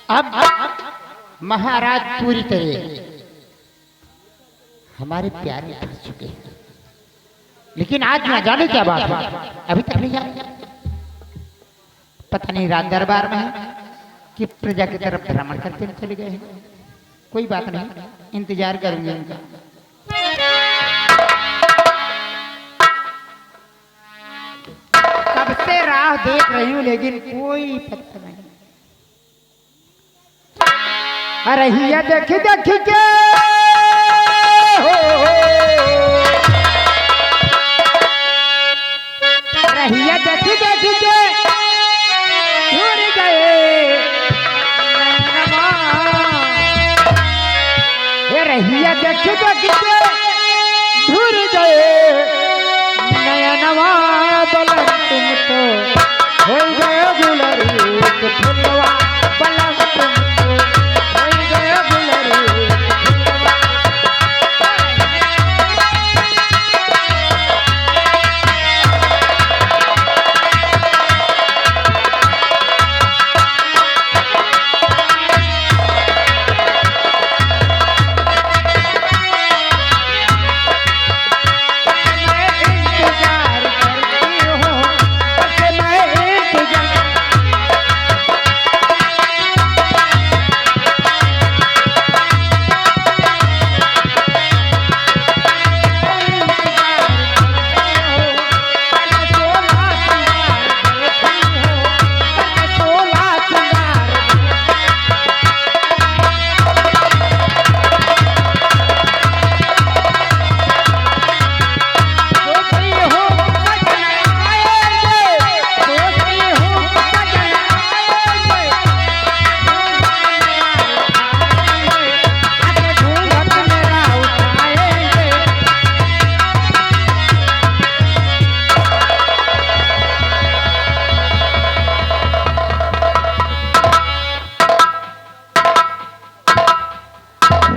अब महाराज पूरी तरह हमारे प्यार में फंस चुके हैं, लेकिन आज ना जाने क्या बात है, अभी तक नहीं जाने। पता नहीं राज दरबार में है कि प्रजा की तरफ भ्रमण करते चले गए हैं। कोई बात नहीं, इंतजार करूंगी उनका। कब से राह देख रही हूँ लेकिन कोई पता नहीं। अरे हिया देखी देखी के रहिया देखी देखी के दूर गए रहिया देखी देखी के दूर गए नयनवा बलम तुम तो हो गए गुलरी के फुलवा बलम तुम तो हो गए गुलरी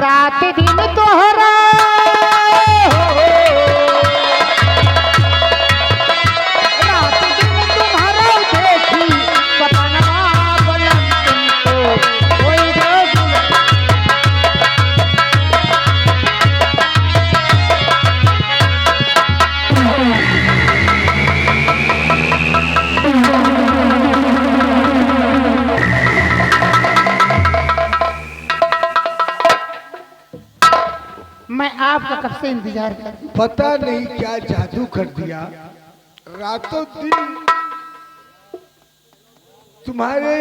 रात दिन तोहरा रात दिन तुम्हारा देखी सपनवा बलम तुमको कोई मैं आपका कब से इंतजार कर। पता नहीं क्या जादू कर दिया, रातों दिन तुम्हारे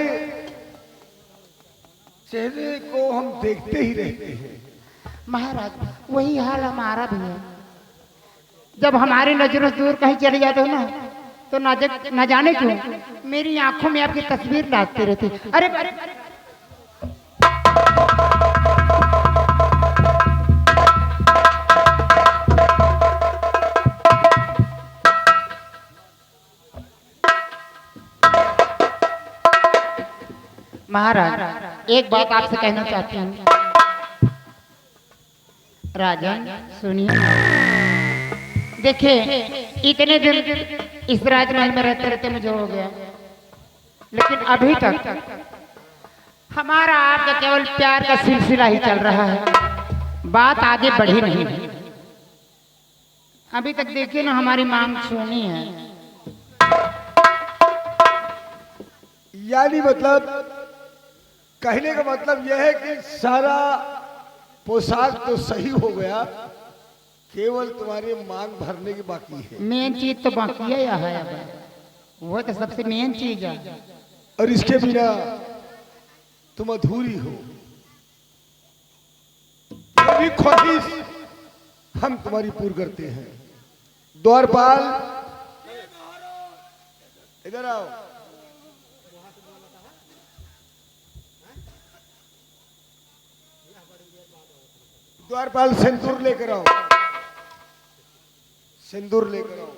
चेहरे को हम देखते ही रहते हैं। महाराज वही हाल हमारा भी है। जब हमारी नजरों से दूर कहीं चले जाते हो ना तो न जाने क्यों मेरी आंखों में आपकी तस्वीर लागती रहती। अरे अरे महाराज एक बात आपसे कहना चाहती हूँ। राजन सुनिए, देखिए इतने दिन इस राजमहल में रहते रहते मुझे हो गया, लेकिन अभी तक हमारा आपका केवल प्यार का सिलसिला ही चल रहा है, बात आगे बढ़ी नहीं। अभी तक देखिए ना हमारी मांग सुनी है। यानी मतलब कहने का मतलब यह है कि सारा पोशाक तो सही हो गया, केवल तुम्हारी मांग भरने की बाकी है। मेन चीज तो बाकी है, यहाँ है वो तो सबसे मेन चीज है, और इसके बिना तुम अधूरी हो। ये भी ख्वाहिश हम तुम्हारी पूरी करते हैं। द्वारपाल इधर आओ। द्वारपाल सिंदूर लेकर आओ, सिंदूर लेकर आओ।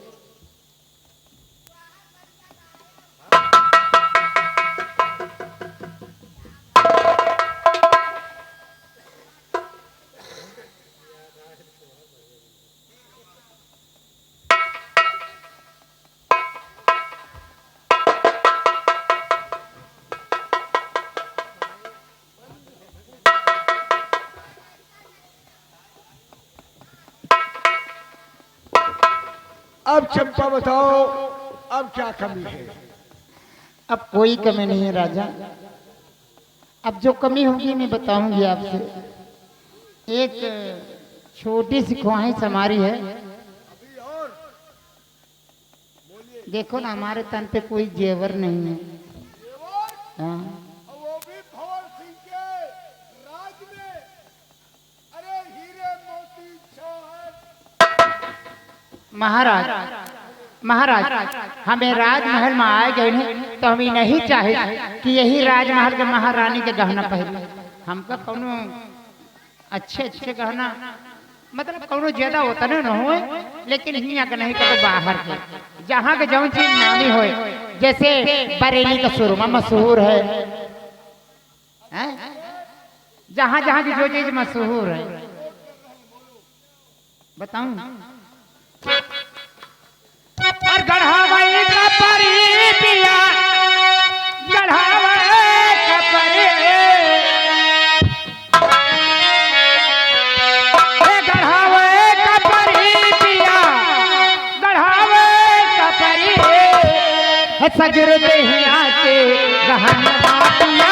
अब चंपा बताओ, अब क्या कमी है? अब कोई कमी नहीं है राजा। अब जो कमी होगी मैं बताऊंगी आपसे। एक छोटी सी ख्वाहिश हमारी है। देखो ना, हमारे तन पे कोई जेवर नहीं है। हाँ। वो भी भंवर सिंह के राज में। अरे हीरे मोती जवाहर। महाराज, महाराज, हमें राजमहल में आए गए हैं तो हम ही नहीं चाहे कि यही राजमहल के महारानी के गहना पहने। हमका कोनो अच्छे अच्छे गहना, मतलब कोनो ज्यादा होता नहीं न हो, लेकिन हियाँ का नहीं तो बाहर के, जहाँ के जौन चीज नामी हो, जैसे बरेली का सुरमा मशहूर है, जहाँ जहाँ की जो चीज मशहूर है बताऊं। और गढ़ावई का परी पिया, गढ़ावई का परी, गढ़ावई का परी पिया, गढ़ावई का परी, सजर दहिया के गहना पिया,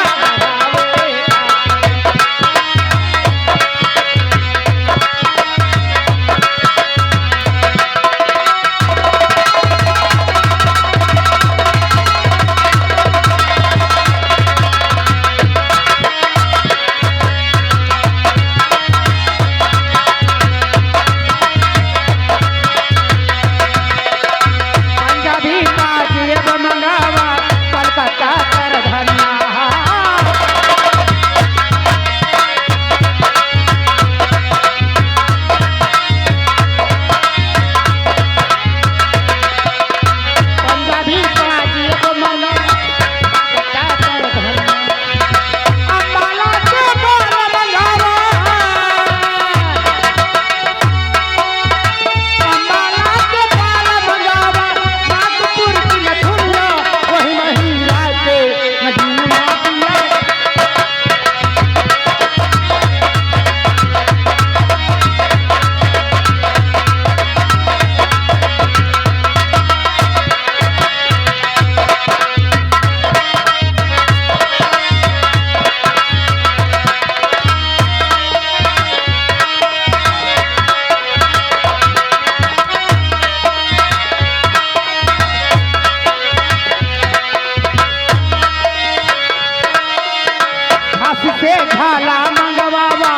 झाला मंगवावा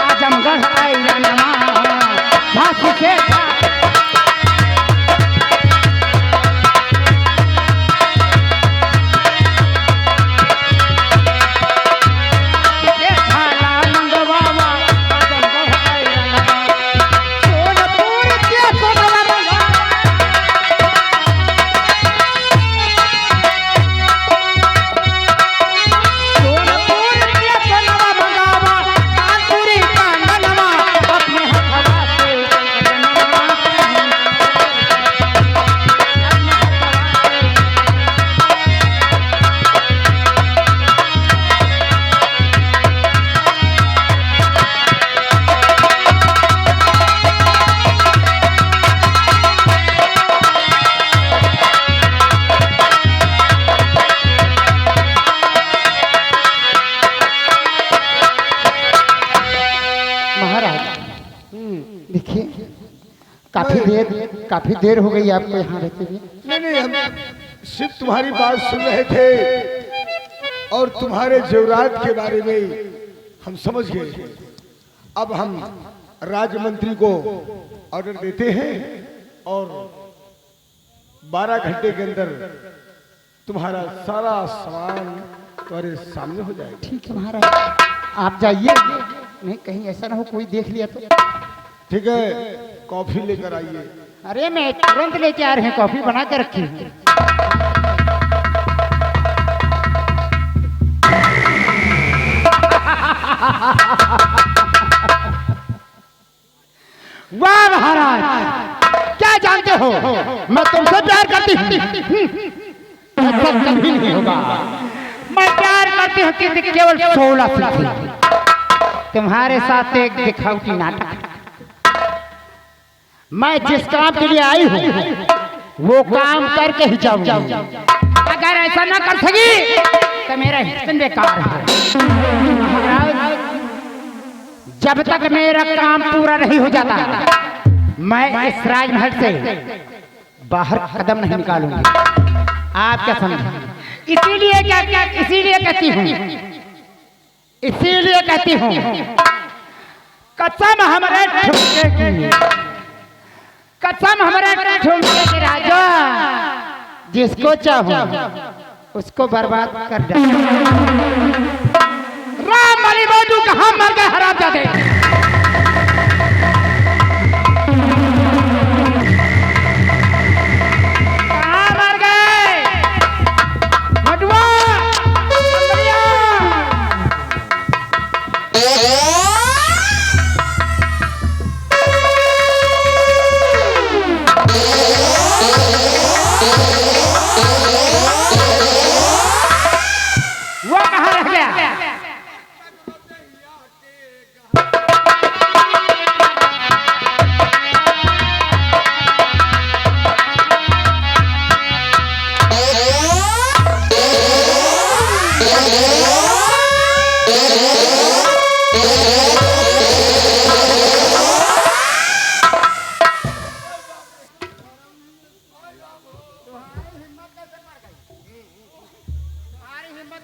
आजमगढ़ आइलनवा, झांसी से काफी देर हो गई आपको यहाँ रहते हुए। नहीं, हम सिर्फ तुम्हारी बात सुन रहे थे और तुम्हारे जेवरात के बारे में हम समझ गए। अब हम राजमंत्री को ऑर्डर देते हैं और 12 घंटे के अंदर तुम्हारा सारा सामान तुम्हारे सामने हो जाएगा। ठीक है महाराज, आप जाइए, नहीं कहीं ऐसा ना हो कोई देख लिया तो। ठीक है, कॉफी लेकर आइए। अरे मैं तुरंत लेके आ रहे हैं, कॉफी बना के रखी है। वाह महाराज, क्या जानते हो मैं तुमसे प्यार करती हूँ। ऐसा कभी नहीं होगा। मैं प्यार करती हूँ कि केवल 16 फीट। तुम्हारे साथ एक दिखावटी नाटक। मैं जिस काम के लिए आई हूँ वो काम करके ही जाऊंगी। अगर ऐसा ना कर सकी तो मेरा हिस्सा बेकार है। जब तक मेरा काम पूरा नहीं हो जाता मैं इस राजमहल से बाहर कदम नहीं निकालूंगी। आप क्या समझे? इसीलिए कहती हूँ कसम हमारे ठुमके की, कसम हमारे ठुमके की राजा, जिसको चाहूं उसको बर्बाद कर दे। राम अली बाबू कहाँ मर गए हरामजादे? कहाँ मर गए? मटुआ, वो कहाँ रह गया?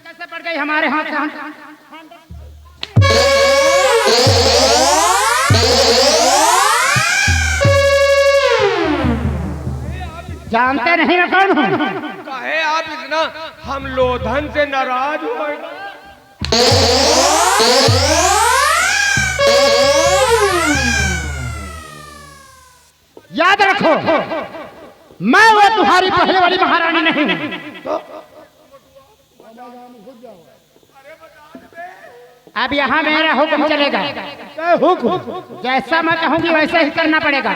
कैसे पड़ गई हमारे हाथ से? जानते नहीं मैं कौन हूँ? काहे आप इतना हम लोधन से नाराज हो? याद रखो मैं वो तुम्हारी पहले वाली महारानी नहीं हूँ। अब यहाँ मेरा हुक्म चलेगा। हुक्म जैसा मैं कहूँगी वैसा ही करना पड़ेगा।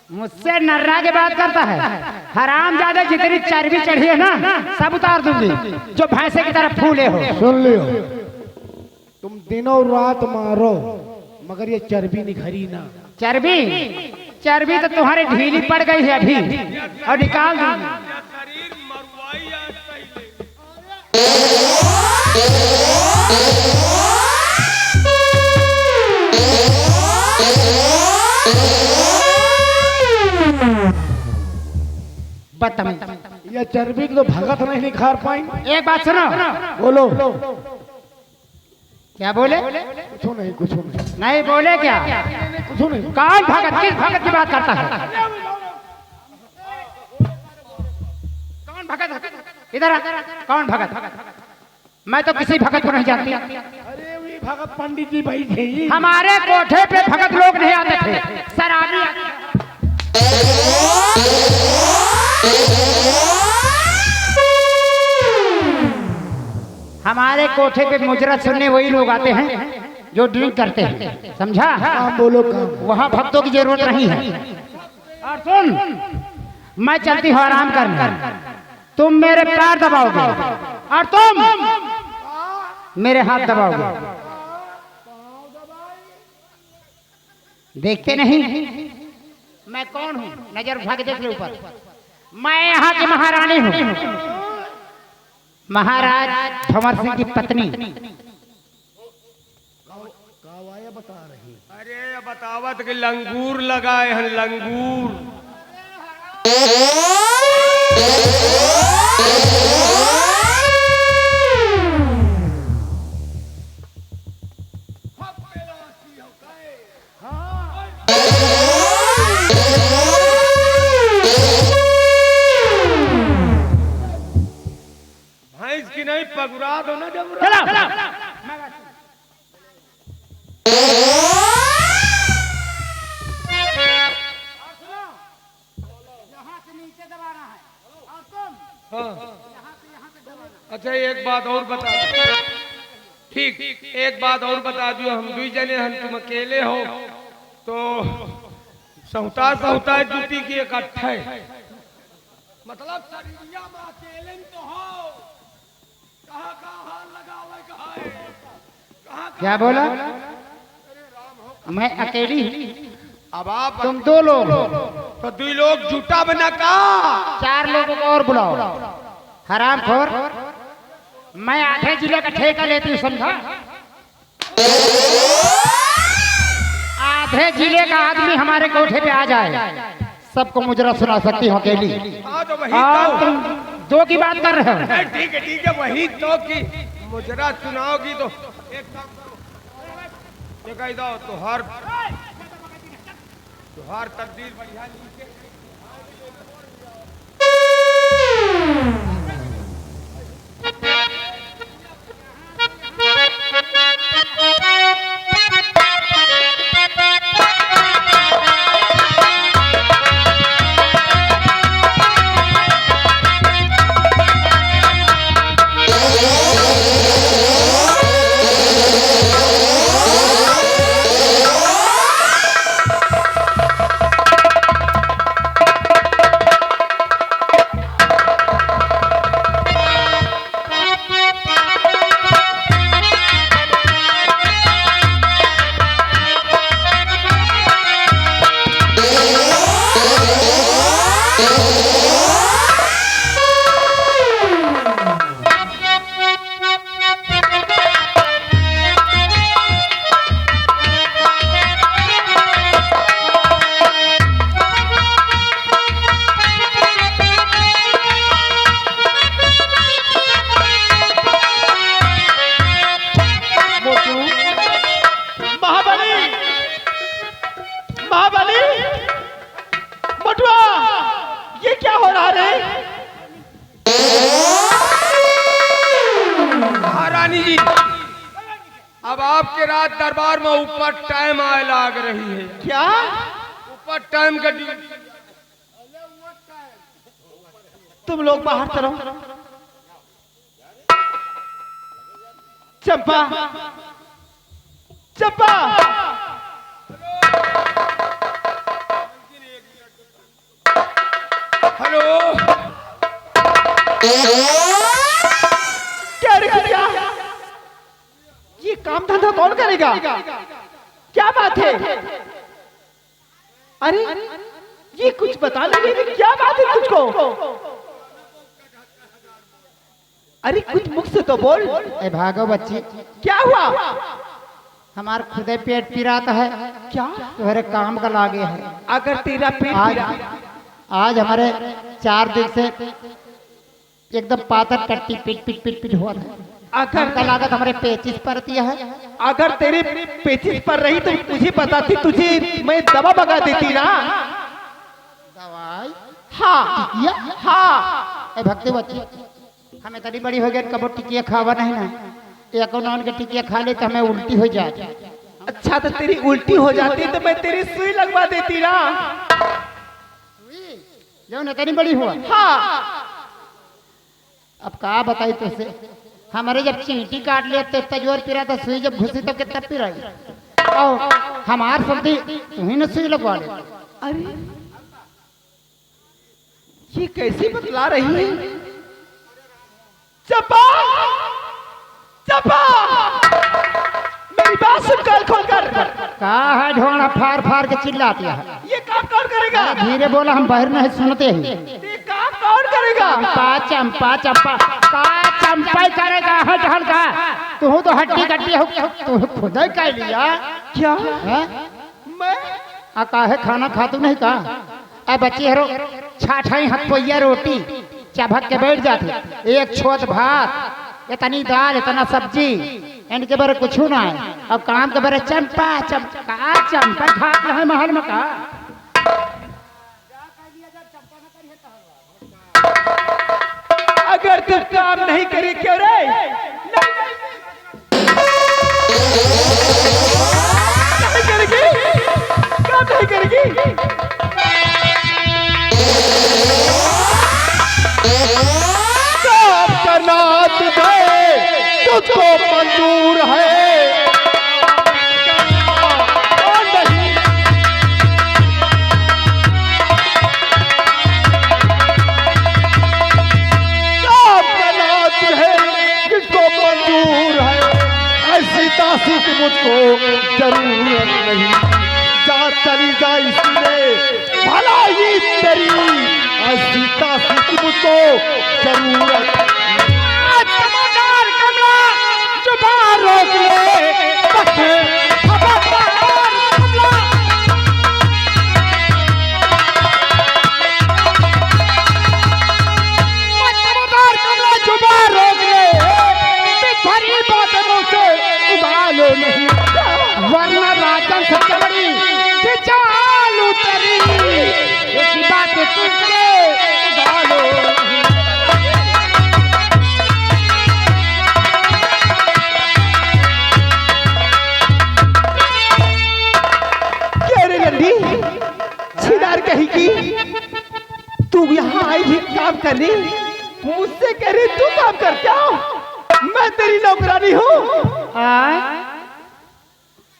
मुझसे नर्रा के बात करता है। हराम ज्यादा जितनी चर्बी चढ़ी है ना सब उतार दूंगी, जो भैंसे की तरफ फूले हो। सुन लियो, तुम दिनों रात मारो मगर ये चर्बी निखरी ना। चर्बी तो तुम्हारी ढीली पड़ गई है अभी, और निकाल दूंगी। शरीर मरवाई या सही बदतमीज। ये चर्बी को तो भगत नहीं निखार पाएंगे। एक बात सुनो। बोलो। क्या बोले? कुछ नहीं। नहीं बोले क्या? कुछ नहीं। कौन भगत? किस भगत की बात करता है? कौन भगत? इधर आ। कौन भगत? मैं तो किसी भगत को नहीं जानती। अरे वही भगत पंडित जी भाई थे। हमारे कोठे पे भगत लोग नहीं आते थे, शराबी आते थे। हमारे कोठे पे मुजरा सुनने वही लोग आते हैं जो ड्रिंक करते हैं, समझा? काम बोलो काम। वहाँ भक्तों की जरूरत नहीं है। और सुन, मैं चलती हूँ आराम करने, तुम मेरे पैर दबाओगे और तुम मेरे हाथ दबाओगे। देखते नहीं मैं कौन हूँ? नजर उठा के देख लो ऊपर। मैं यहाँ की महारानी हूँ, महाराज भंवर सिंह की पत्नी। बता रही। अरे बतावत कि लंगूर लगाए हैं, लंगूर। भैंस की नहीं पगुरा दो ना जब। अच्छा एक बात और बता, ठीक एक बात और बता दियो, हम दुई जने हम तुम अकेले हो तो सहुता जुटी की इकट्ठे मतलब शरीरिया में अकेले तो हो, कहाँ कहाँ हाथ लगावे कहाँ है, कहाँ क्या बोला? मैं अकेली अब आप तुम 2 लोग तो 2 लोग झूठा बना का 4 लोगों को और बुलाओ। हरामखोर, मैं आधे जिले का ठेका लेती हूँ, समझा? आधे जिले का आदमी हमारे कोठे पे आ जाए, सबको मुजरा सुना सकती हूँ अकेली। हाँ तो वही और तो तुम 2 की बात कर रहे हो। ठीक है वही तो कि मुजरा सुनाओगी तो एक काम करो, ये कह दो तुहार तकदीर बढ़िया नीचे अब आपके रात दरबार में ऊपर टाइम आए लाग रही है। क्या? ऊपर टाइम का तुम लोग बाहर चलो। चंपा, चंपा, हेलो, क्या रखिया? ये काम धंधा कौन करेगा? क्या बात है? अरे ये कुछ बता लगे, क्या बात है तुझको? अरे कुछ मुख से तो बोल। ए भागो बच्ची, क्या हुआ? हमारा खुदे पेट पिराता है। क्या? तुम्हारे काम का लागे है। अगर तेरा पेट आज हमारे 4 दिन से एकदम पातर कट्टी पिट पिट पिट पिट हुआ था। अगर का लागत हमारे पेचिस पर दिया है। अगर तेरे पेचिस पर रही तो मुझे बताती, तुझे मैं दवा मंगा देती ना। दवाई? हाँ हाँ। ए भक्ति बच्ची, हमें तरी बड़ी हो गई, कबो टिकिया खावा नहीं ना। एक नॉन के टिकिया खा ले तो हमें उल्टी हो जाती। अच्छा तो तेरी उल्टी हो जाती तो मैं तेरी सुई लगवा देती ना। जो न तरी बड़ी हुआ। हाँ। अब कहा बताई तुझसे, हमारे जब चींटी काट लेते तजोर पिरा तो सुई जब घुसी तो कितना पिराई। और हमार समझी तुम्हें न सुई लगवा ले। अरे ये कैसी बतला रही है? चंपा, चंपा, मेरी बात सुन, कान खोल कर। कहा है ढोना फाड़ फाड़ के चिल्लाती है। ये काम कौन करेगा? धीरे बोला, हम बाहर नहीं सुनते हैं। ये काम कौन करेगा? चंपा चंपा का चंपा करेगा। हट हट का तू तो हड्डी कट्टी हो, तू खुद ही कह लिया। क्या है? मैं काहे खाना खातू नहीं का? अब बच्ची हरो छाछाई हथपोइया रोटी चबक के बैठ जाती। एक छोट भात, इतनी दाल, इतना सब्जी, इनके बारे कुछ ना है। अब काम के बारे चंपा चंपा चंपा खात है महल में का। अगर तू काम नहीं करी क्यों रे? नहीं करेगी, काम नहीं करेगी। करना तुझे तुझको मंजूर है। चली जा इसमें भला ही तेरी सीता की मुझको जरूरत। खबरदार कमला, जुबान रोक ले। खबरदार कमला। खबरदार कमला, जुबान रोक ले। भरी बात मुझसे उबालो नहीं, वरना राजन से चमड़ी खिंचाल उतरी। एक ही बात तुझसे उबालो नहीं। छिनार कही की तू यहाँ आई भी काम करने, मुझसे कह रही तू काम कर क्या? मैं तेरी नौकरानी हूँ।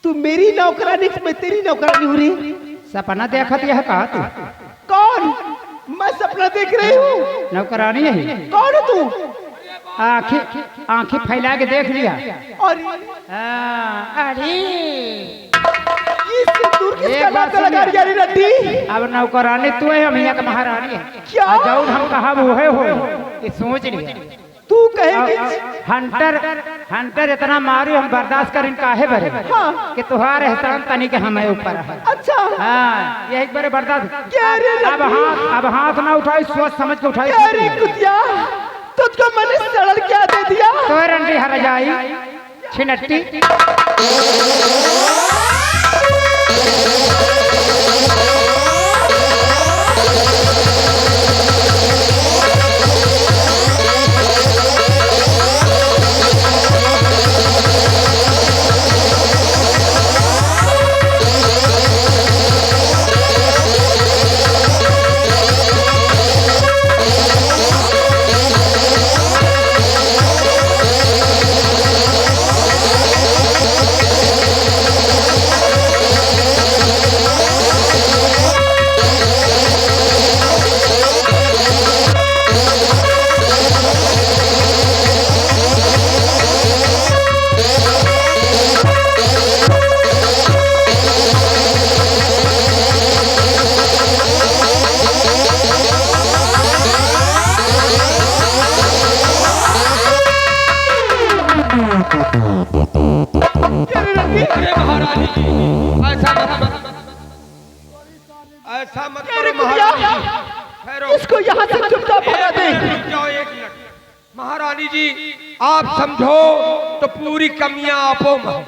तू मेरी नौकरानी, मैं तेरी नौकरानी हूँ रे। सपना देखत यह कहा तू? कौन? मैं सपना देख रही हूँ। नौकरानी है। कौन है तू? आंखें फैला के देख लिया। अरे अरे इस सिंदूर किसका नाम लगा रही है रड्डी? अब नौकरानी तू है, हम यहाँ का महारानी है। क्या? जाऊँ हम कहा वो है हो, ये सोच लिया। तू कहेगी हंटर इतना मारी हम बर्दाश्त करें काहे बरे? हाँ। कि तुहार एहसान तनी के हमें ऊपर है। अच्छा हाँ, यही बड़े बर्दाश्त। क्या रे अब हाथ ना उठाई, सोच समझ के उठाई। क्या रे कुतिया, तुझको मैंने सड़ल क्या दे दिया? तो रंडी हर जाई छिनट्टी। ऐसा मत अरे करो कुतिया, महारानी। इसको यहाँ से चुपचाप भगा दे। रुक जाओ एक मिनट। महारानी जी, आप समझो तो पूरी कमियां आपो में।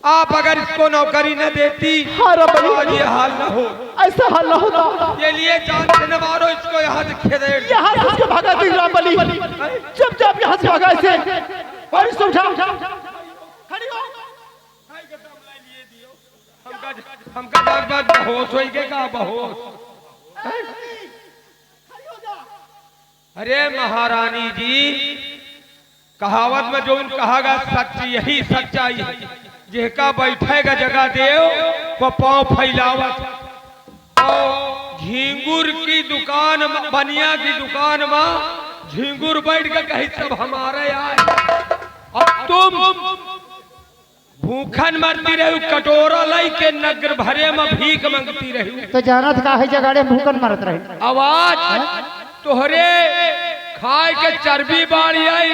आप अगर इसको नौकरी न देती हाँ रब्बी, तो ये हाल न हो। ऐसा हाल न होता। ये लिए जान से न मारो इसको, यहाँ से खेदेड़। यहाँ से इसको भगा दे रामबली, चुपचाप यहाँ से भगा इसे। और इसको उठा, खड़ी हो। हमका बार बेहोश हो गए का बेहोश। अरे महारानी जी, कहावत में जो कहागा सच यही सच्चाई है। जिहका बैठेगा जगह देव वो पांव फैलावत। और झींगुर की दुकान, बनिया की दुकान में झींगुर बैठ के कहीं सब हमारे आए। और तुम भूखन मरती रही, कटोरा लाई के नगर भरे में भीख मांगती रही। तो जाना था है जगाड़े भूखन मरत रहे। आवाज तोहरे खाए के चर्बी बाड़ी आई,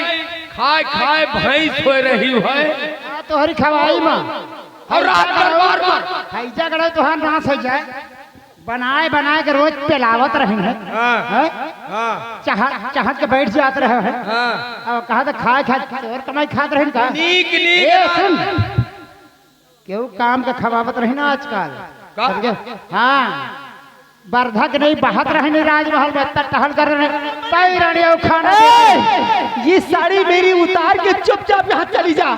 खाए खाए भैंस हो रही है। तो हरी खवाई मां और रात भर मार मार है जगड़े तो हम नाश हो जाए। बनाए बनाए के रोज पिलावत रहे हैं। चाहत के बैठ जाते रहे हैं। अब कहा था खाए खाए और कमाई खाते रहे का नीक सुन, क्यों काम का खवावत रहे ना आजकल। हाँ, बर्धक नहीं बहत रहे राजमहल में टहल कर रहे। खाना ये साड़ी मेरी उतार के चुपचाप यहाँ चली जा।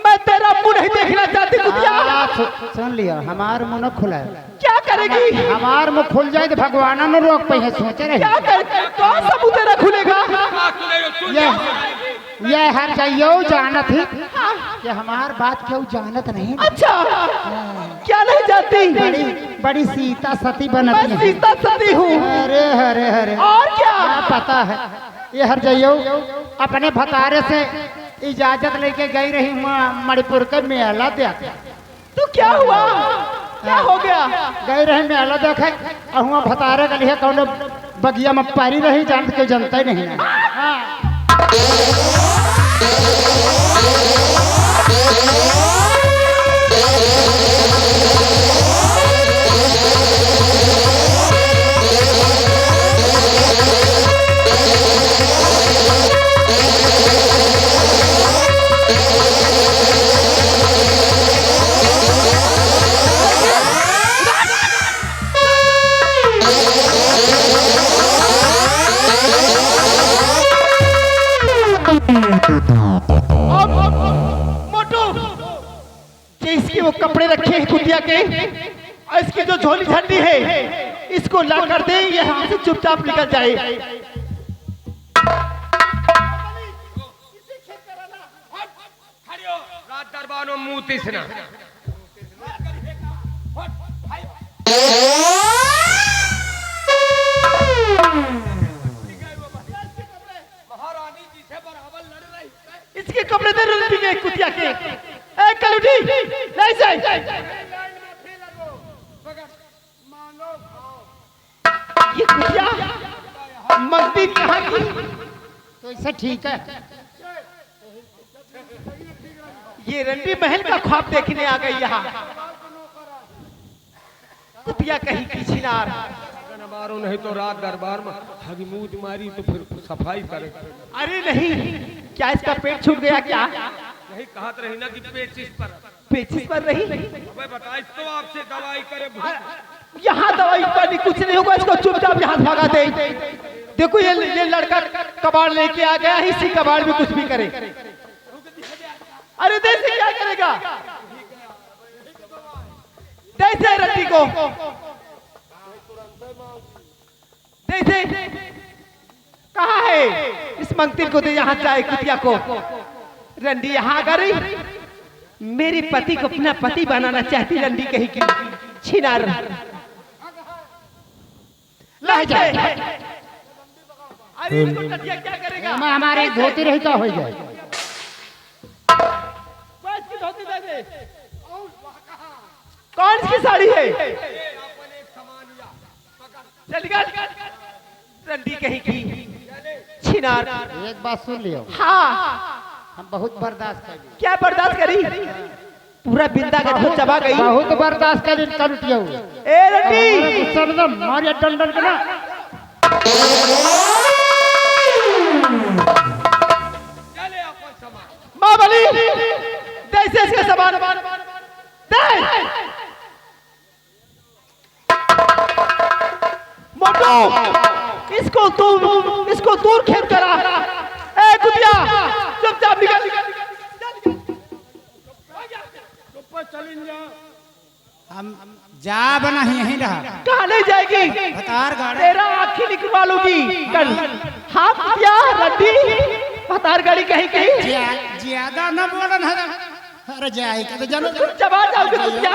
मैं तेरा मुंह नहीं देखना चाहती कुतिया। सुन लिया, हमार मुंह न खुला है। क्या करेगी? हमार मुंह खुल जाए तो भगवान न रोक पे है। सोचे रहे क्या कर, कौन सा मुंह तेरा खुलेगा? ये हर जाइयो जानत ही कि हमार बात क्यों जानत नहीं। अच्छा, क्या नहीं जानती? बड़ी सीता सती बनती मैं है। सीता सती हूँ। अरे हरे हरे, और क्या? पता है। ये हर जाइयो अपने भतारे से इजाजत लेके गई रही मणिपुर के मेला देखा। तो क्या हुआ? क्या हो गया? गए रहे मेला देखे और हुआ भतारे के लिए कौन बगिया में पारी रही जान के जनता ही नहीं ना। हाँ। मोटू ये इसके वो कपड़े रखे हैं कुतिया के और इसकी जो झोली झंडी है इसको ला कर दे, ये यहाँ से चुपचाप निकल जाए। रात दरबार में मुंह तीसना महारानी जी से बराबर लड़ रही है। इसके कपड़े दे रंडी के कुतिया के। ए कलुटी नहीं जाए। ये कुतिया मंगती कहाँ की? तो इससे ठीक है। ये रंडी महल का ख्वाब देखने आ गई यहाँ। कुतिया कहीं की छिनार। मारो नहीं तो रात दरबार में हगमूद मारी तो फिर सफाई करे। अरे नहीं, क्या इसका पेट छूट गया क्या? नहीं कहत रही ना कि पेचिस पर नहीं। अबे बता तो आपसे दवाई करे। यहाँ दवाई करनी कुछ नहीं होगा, इसको चुपचाप यहाँ से भगा दे। देखो ये लड़का कबाड़ लेके आ गया, इसी कबाड़ में कुछ भी करे। अरे देख क्या करेगा? कैसे रंडी को कैसे कहाँ है? इस मंगती को दे यहाँ जाए कुतिया को। रंडी यहाँ गई, मेरे पति को अपना पति बनाना चाहती रंडी कहीं की छिनार। ला जाए। अरे इसको कटिया क्या करेगा? हमारे धोती रही तो हो जाए। धोती दे दे। कौन सी साड़ी है? चल गया रंडी कहीं की छिनार। एक बात सुन लियो, हाँ हम बहुत बर्दाश्त कर लिए। क्या बर्दाश्त करी? पूरा बिंदा का धो चबा गई। बहुत बर्दाश्त कर लिए। कर उठियो ए रंडी सरदम मारिया डंडन के ना। माँ बली जैसे इसके समान दे। मोटू इसको दूर खेत करा। ए कुतिया चुपचाप निकल। हम जा बना यहीं रहा। कहाँ नहीं जाएगी? भतार गाड़ी तेरा आँखी निकलवा लूंगी कल। हाँ कुतिया रंडी भतार गाड़ी कहीं कहीं ज्यादा न बोलन है। अरे जाए के तो जानो चबा जाओगे कुतिया।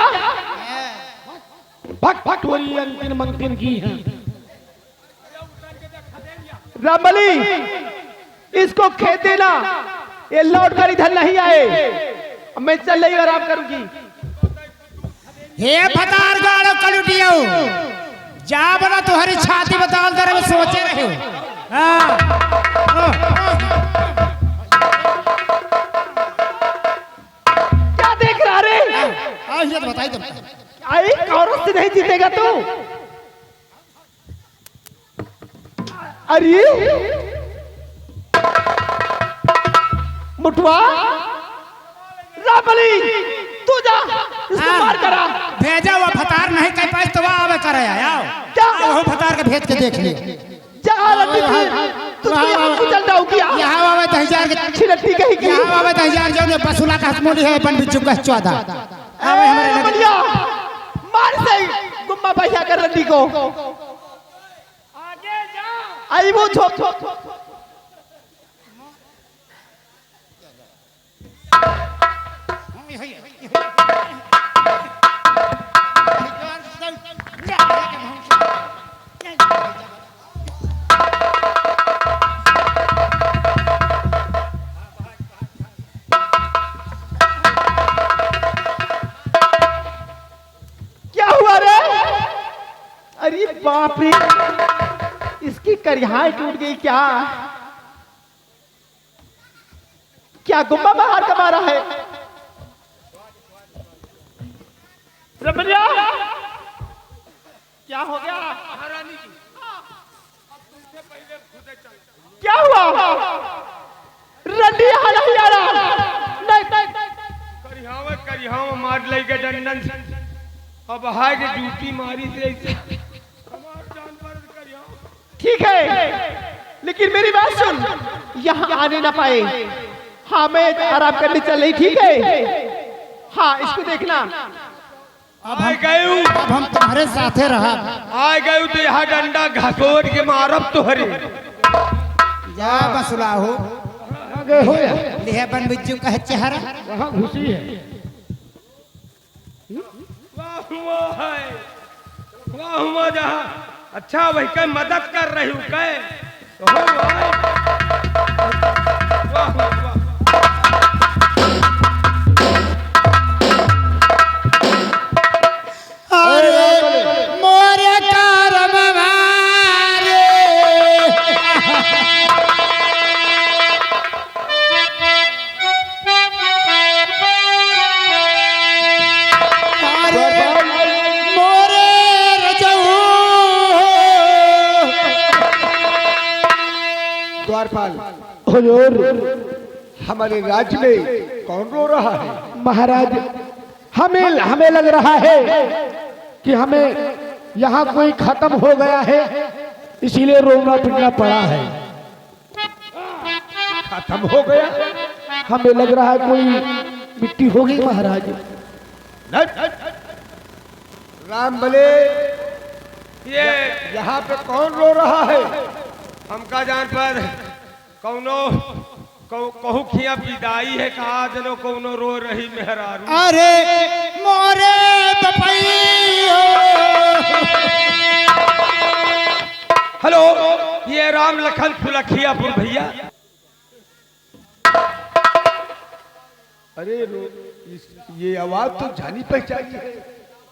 भट भट वही अंतिम मंकिन की है। रामबली इसको खेत देना, ये लौट कर इधर नहीं आए। मैं चल रही आराम करूंगी। हे भतार गाड़ो कलुटियो जा बना तुम्हारी छाती बताल दर में सोचे रहे हो। क्या देख रहा रे? ये तो बताई तुम। आई औरत से नहीं जीतेगा तू। अरे मुठवा रामबली तू जा इसको मार करा। भेजा हुआ भतार नहीं कह पाए तो आवे करे आओ। क्या वो भतार के भेज के देख ले। जा रंडी तू यहाँ चल जाओगी। यहाँ आवे 10,000 के अच्छी रंडी कहीं की। यहाँ आवे 10,000 जो ने बसुला का हसमोली है अपन बिचु का 14 आवे हमारे बढ़िया मार से गुम्मा भैया कर रंडी को। आगे जा। आई वो छोप क्या हुआ रे? अरे बाप रे, इसकी करिहाई टूट गई क्या? क्या गुम्बा बाहर का मारा है? रमनिया, क्या हो गया? महारानी जी, अब तुमसे पहले खुद चल। क्या हुआ? रंडी यहाँ नहीं आ रहा। नहीं, करिहाव मार लेके डंडन से। अब हाय के जूती मारी से ऐसे हमार जानवर करिहाव। ठीक है, लेकिन मेरी बात सुन, यहाँ आने ना पाए। हाँ, मैं आराम करने चल रही, ठीक है? हाँ, इसको देखना। आए गए अब हम तुम्हारे साथे रहा। आए गए तो यहाँ डंडा घसोट के मारब तोहरे। जा बसुला हो आगे हो या लिहे बन बिज्जू का चेहरा। वहाँ घुसी है। वाह है, वाह जहाँ अच्छा भाई कह मदद कर रही हूँ कह तो हो भाई। वाह वाह अरे मोरे करम मारे मोरे रजऊ द्वारपाल हुजूर, हमारे राज्य में कौन रो रहा है? महाराज, हमें लग रहा है कि हमें यहाँ कोई खत्म हो गया है, इसीलिए रोना पीटना पड़ा है। खत्म हो गया? हमें लग रहा है कोई मिट्टी हो गई महाराज। नहीं। राम बले, ये यहाँ पे कौन रो रहा है? हमका जान पर कौनो कहू खिया विदाई है कहा जनो कौनो रो रही मेहरारू। अरे मोरे बपैयो हेलो, ये राम लखन सुलखियापुर भैया। अरे ये आवाज तो जानी पहचानी है,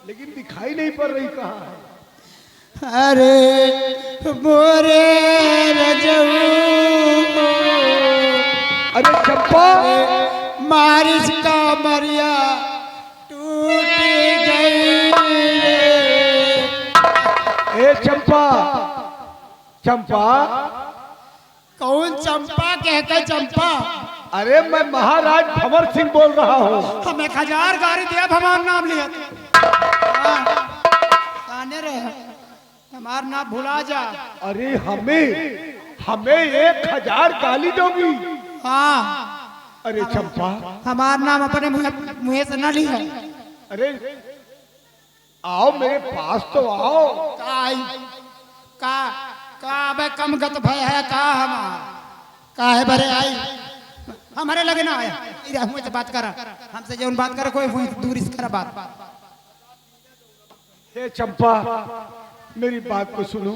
लेकिन दिखाई नहीं पड़ रही कहाँ है। अरे मोरे रजऊ अरे चंपा, मारिस का मरिया टूट गई रे। ए चंपा, चंपा। कौन चंपा कहकर चंपा? अरे मैं महाराज भंवर सिंह बोल रहा हूँ। हम 1000 गाड़ी दिया, हमारा नाम लिया। आने रहे, हमारा नाम भुला जा। अरे हमें 1000 गाली दोगी? हाँ, अरे चंपा, हमारा नाम अपने मुँह से न लिया। अरे आओ मेरे पास तो आओ। का बे कम गत भय है का? का है बरे आई हमारे लगे ना आया। इधर हुए से बात करा, हमसे जो बात करा कोई हुई दूर इस करा बात। हे चंपा, मेरी बात को सुनो।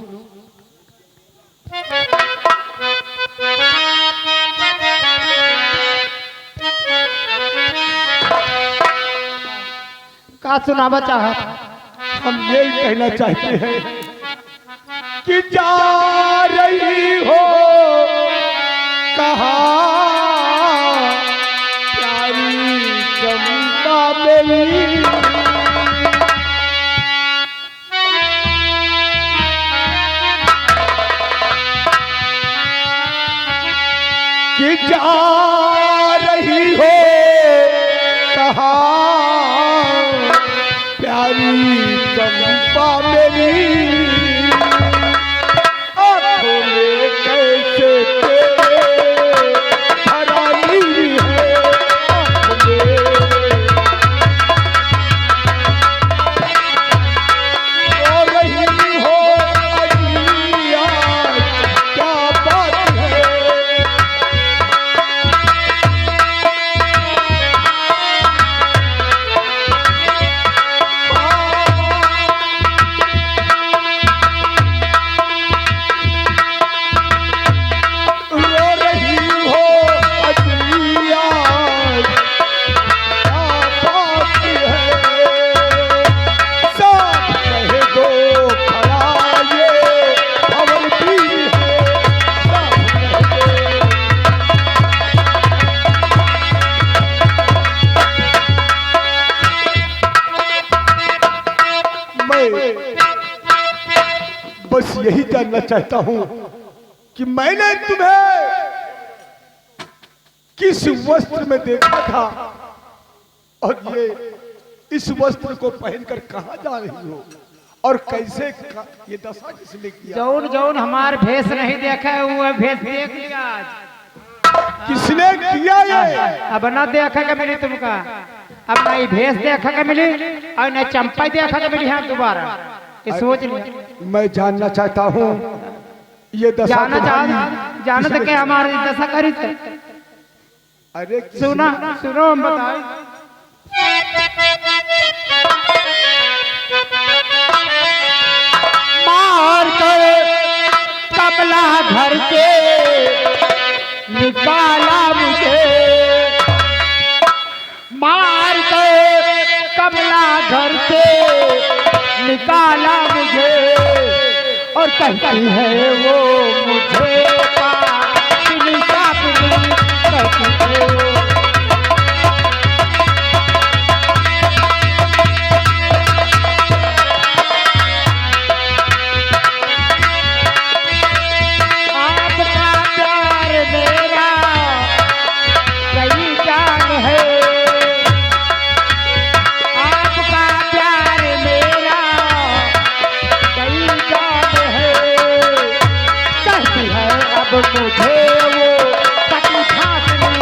का सुनावा चाहत? हम यही कहना चाहते हैं कि जा रही हो कहा प्यारी चंपा मेरी। कि जा रही हो कहा प्यारी चंपा मेरी। आँखों में कैसे मैं बस यही जानना चाहता हूं कि मैंने तुम्हें किस वस्त्र में देखा था और ये इस वस्त्र को पहनकर कहां जा रही हो और कैसे ये दशा किसने किया? जौन जौन हमार भेष नहीं देखा है वो भेष देख लिया आज। किसने किया ये? अब न देखा के मिली तुमका, अब नहीं भेष देखा के मिली और न चंपा देखा के मिली हम दोबारा। ये सोच लिया। मैं जानना चाहता हूँ ये दशा जाना तो क्या हमारी दशा करी थे। अरे सुना सुनो हम बताए। मार कर कमला घर के निकाला मुझे, मार कर कमला घर से निकाला मुझे और कहती है वो मुझे पापनी पापनी कहती है। मुझे वो पति फांसनी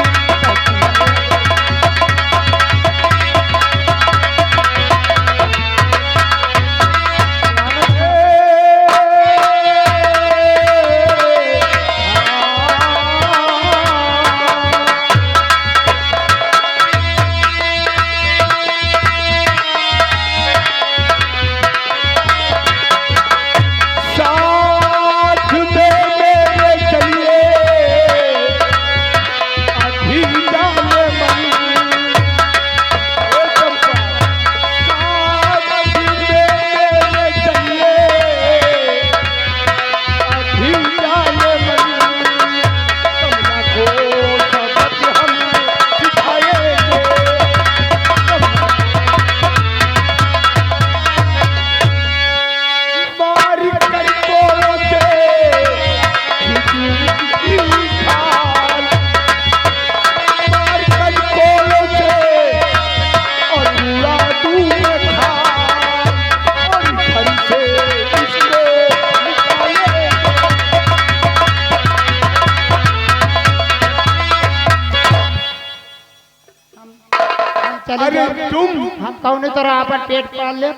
अरे तुम हम कौन तरह अपन पेट पाल ले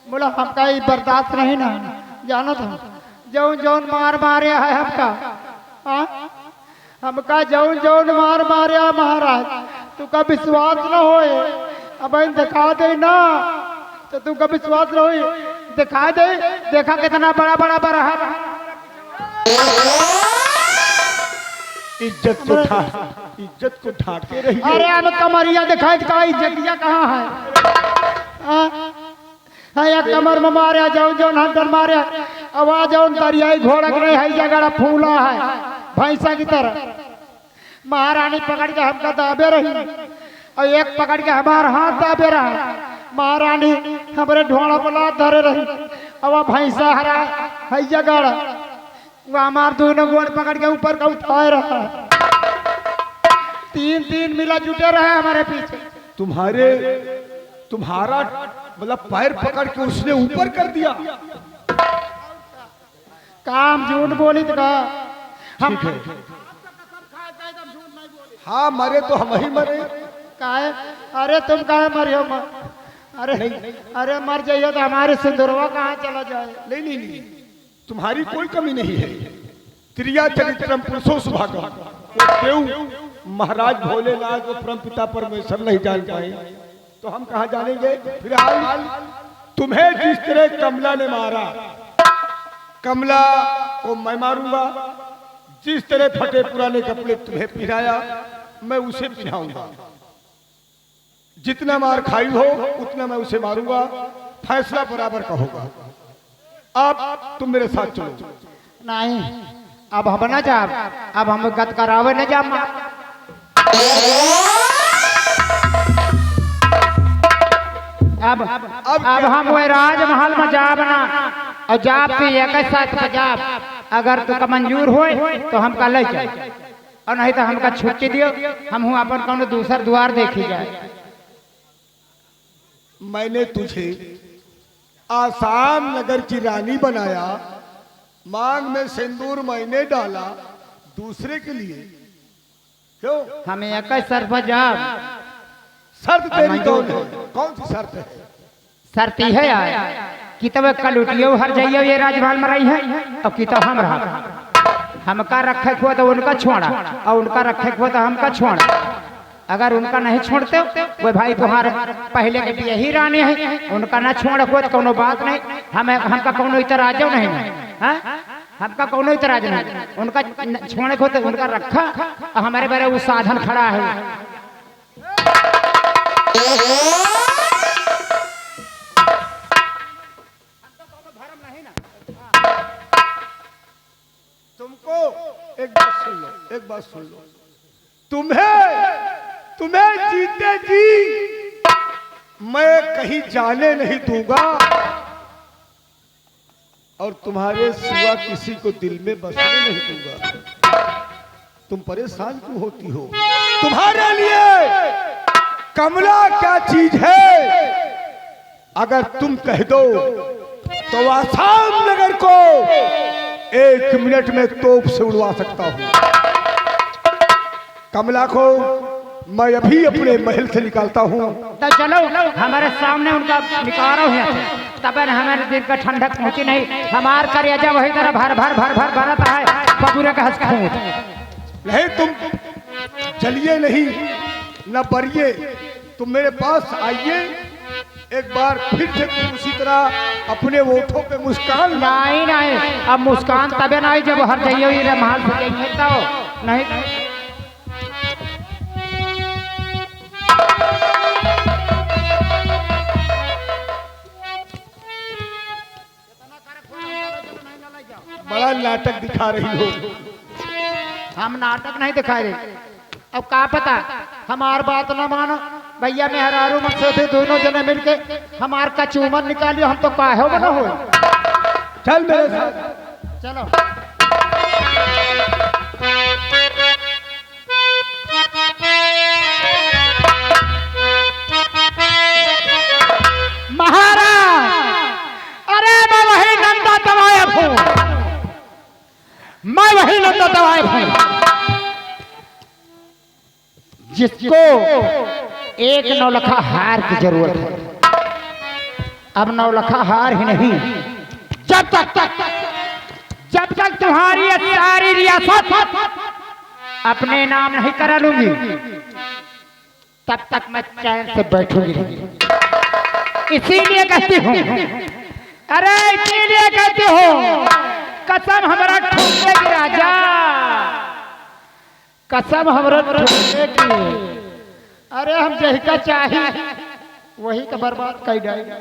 बोला हमका ये बर्दाश्त नहीं ना जाना था। जौन जौन मार मारे है हमका, हमका जौन जौन मार मारे महाराज तुका विश्वास न होए। अब दिखा दे ना तो तुमका विश्वास न होए, दिखा दे। देखा कितना बड़ा बड़ा बड़ा है। इज्जत को ढांके रही। अरे अब कमरिया दिखाई का इज्जतिया कहाँ है? या कमर में मारे जौन जौन हंटर मारे आवाज जौन दरियाई घोड़क रही है जगह फूला है भैंसा की तरह। महारानी पकड़ के हमका दाबे रही और एक पकड़ के हमारा हाथ दाबे रहा। महारानी हमारे ढोड़ा पर धरे रही और भैंसा हरा है जगह वो हमार दोनों गोड़ पकड़ के ऊपर का उठाए रहा। तीन तीन मिला जुटे रहे हमारे पीछे। तुम्हारा मतलब पैर पकड़ के उसने ऊपर कर दिया। काम झूठ बोली तो हम हाँ मरे तो हम ही मरे। काहे? अरे तुम काहे मरियो? अरे अरे मर जाइए तो हमारे सिंदूरवा कहाँ चला जाए? नहीं तुम्हारी कोई कमी नहीं है। त्रिया चरित्रम पुरुषो सुभागम। महाराज भोलेनाथ को परम पिता परमेश्वर नहीं जान पाए तो हम कहाँ जानेंगे? फिलहाल तुम्हें जिस तरह कमला ने मारा, कमला को मैं मारूंगा। जिस तरह फटे पुराने कपड़े तुम्हें पहनाया मैं उसे पहनाऊंगा। जितना मार खाई हो उतना मैं उसे मारूंगा। फैसला बराबर का होगा। अब तुम मेरे साथ चलो। नहीं अब हम न जा, अब हम गत करावे न जा। अब हम वो राजमहल में जाब ना और जाब पे एक साथ जाब, अगर तुका मंजूर हो तो हमका ले चल, और नहीं तो हमका छुट्टी दियो, हम हूँ अपन कौन दूसर द्वार देखी जाए। मैंने तुझे आसाम नगर की रानी बनाया, मांग में सिंदूर मैंने डाला दूसरे के लिए, क्यों? हम एक सर पर जाब। शर्त तेरी कौन है? कौन सी शर्त है? शर्त है यार कि तब कल उठियो हर जाइयो ये राजमहल में रही है, और कि तो हम रहा, हमका रखे हुआ तो उनका छोड़ा, और उनका रखे हुआ तो हमका छोड़ा। अगर उनका नहीं छोड़ते वो भाई तुम्हारे पहले के भी यही रानी है, उनका ना छोड़ हुआ तो कोनो बात नहीं, हमें हमका कोनो इतराजो नहीं है, हमका कोनो इतराज नहीं, उनका छोड़े को तो उनका रखा, और हमारे बारे वो साधन खड़ा है। तुमको एक बात सुन लो, एक बात सुन लो, तुम्हें जीते जी मैं कहीं जाने नहीं दूंगा, और तुम्हारे सिवा किसी को दिल में बसने नहीं दूंगा। तुम परेशान क्यों होती हो? तुम्हारे लिए कमला क्या चीज है, अगर तुम कह दो तो आसाम नगर को 1 मिनट में तोप से उड़वा सकता हूं। कमला को मैं अभी अपने महल से निकालता हूं। तो चलो हमारे सामने उनका निकारो है, तब हमारे दिल का ठंडक पहुंची नहीं, हमार करेजा वही तरह भर भर भर भर भरता है बबूरे का हंस। नहीं तुम चलिए नहीं न बरिए, तुम मेरे पास आइए एक बार फिर से, तुम उसी तरह अपने ओठों पे मुस्कान। नहीं नहीं, अब मुस्कान तबे नहीं जब हर जाइयो ये महल से जाइए तो नहीं। बड़ा नाटक दिखा रही हो। हम नाटक नहीं दिखा रहे, अब का पता हमार बात ना मानो, भैया मेहरारू मत से दोनों जने मिलके हमार का चूमन निकालियो, हम तो काहे बना हो। चल मेरे साथ चलो। महाराज, अरे मैं वही नंदा तवायब हूँ, मैं वही नंदा तवायब हूँ जिसको एक नौलखा हार की जरूरत है। अब नौलखा हार ही नहीं, जब तक तुम्हारी सारी रियासत अपने नाम नहीं करा लूंगी, तब तक मैं चैन से बैठूंगी नहीं। इसीलिए कहती हूँ, अरे इसीलिए कहती हूँ, कसम हमारा ठोकने की राजा, कसम हमारा ठोकने की। अरे हम जही का चाहिए वही का बर्बाद कर जाएगा।